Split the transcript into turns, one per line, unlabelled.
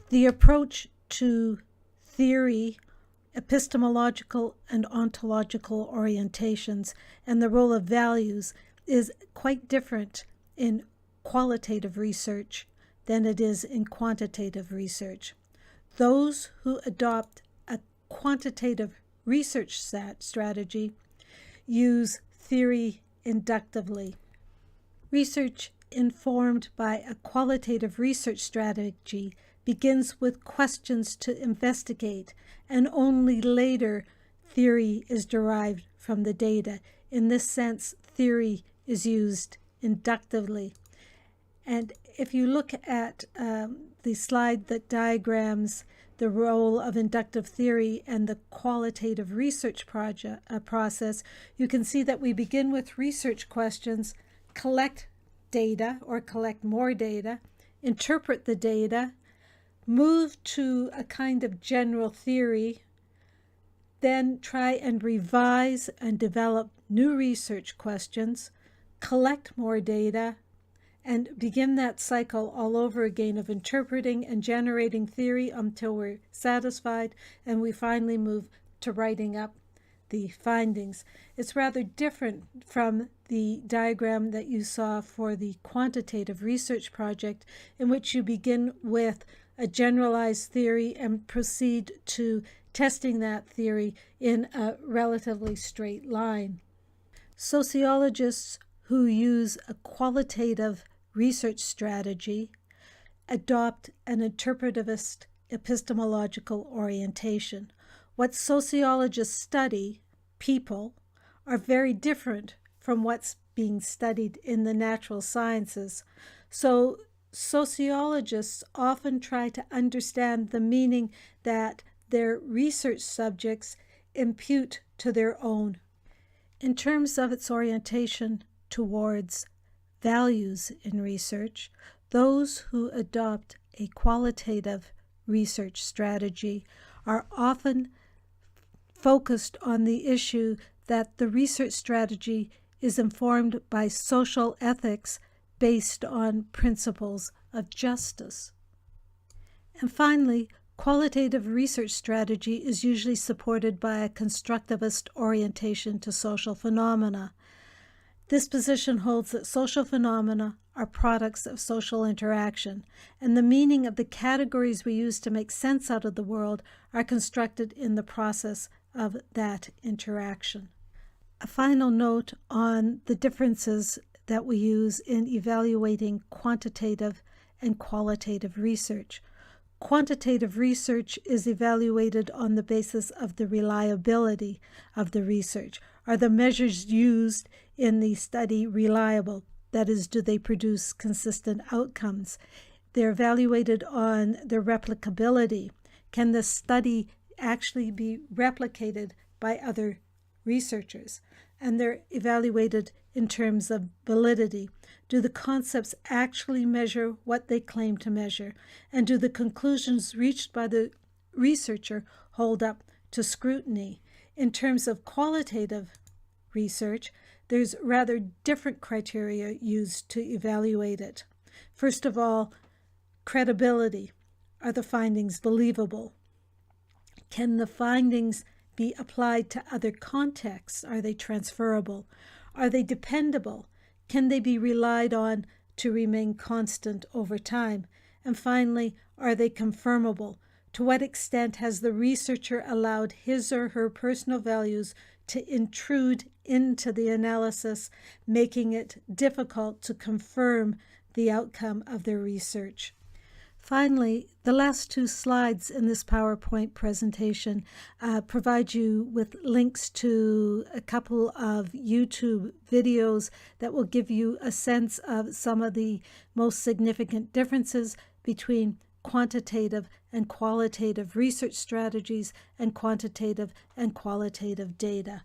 The approach to theory, epistemological and ontological orientations, and the role of values is quite different in qualitative research than it is in quantitative research. Those who adopt a quantitative research strategy use theory inductively. Research informed by a qualitative research strategy begins with questions to investigate, and only later theory is derived from the data. In this sense, theory is used inductively. And if you look at the slide that diagrams the role of inductive theory and the qualitative research process, you can see that we begin with research questions, collect data or collect more data, interpret the data, move to a kind of general theory, then try and revise and develop new research questions, collect more data, and begin that cycle all over again of interpreting and generating theory until we're satisfied, and we finally move to writing up the findings. It's rather different from the diagram that you saw for the quantitative research project, in which you begin with a generalized theory and proceed to testing that theory in a relatively straight line. Sociologists who use a qualitative research strategy adopt an interpretivist epistemological orientation. What sociologists study, people, are very different from what's being studied in the natural sciences. So sociologists often try to understand the meaning that their research subjects impute to their own. In terms of its orientation towards values in research, those who adopt a qualitative research strategy are often focused on the issue that the research strategy is informed by social ethics based on principles of justice. And finally, qualitative research strategy is usually supported by a constructivist orientation to social phenomena. This position holds that social phenomena are products of social interaction, and the meaning of the categories we use to make sense out of the world are constructed in the process of that interaction. A final note on the differences that we use in evaluating quantitative and qualitative research. Quantitative research is evaluated on the basis of the reliability of the research. Are the measures used in the study reliable? That is, do they produce consistent outcomes? They're evaluated on their replicability. Can the study actually be replicated by other researchers? And they're evaluated in terms of validity. Do the concepts actually measure what they claim to measure? And do the conclusions reached by the researcher hold up to scrutiny? In terms of qualitative research, there's rather different criteria used to evaluate it. First of all, credibility. Are the findings believable? Can the findings be applied to other contexts? Are they transferable? Are they dependable? Can they be relied on to remain constant over time? And finally, are they confirmable? To what extent has the researcher allowed his or her personal values to intrude into the analysis, making it difficult to confirm the outcome of their research? Finally, the last two slides in this PowerPoint presentation provide you with links to a couple of YouTube videos that will give you a sense of some of the most significant differences between quantitative and qualitative research strategies and quantitative and qualitative data.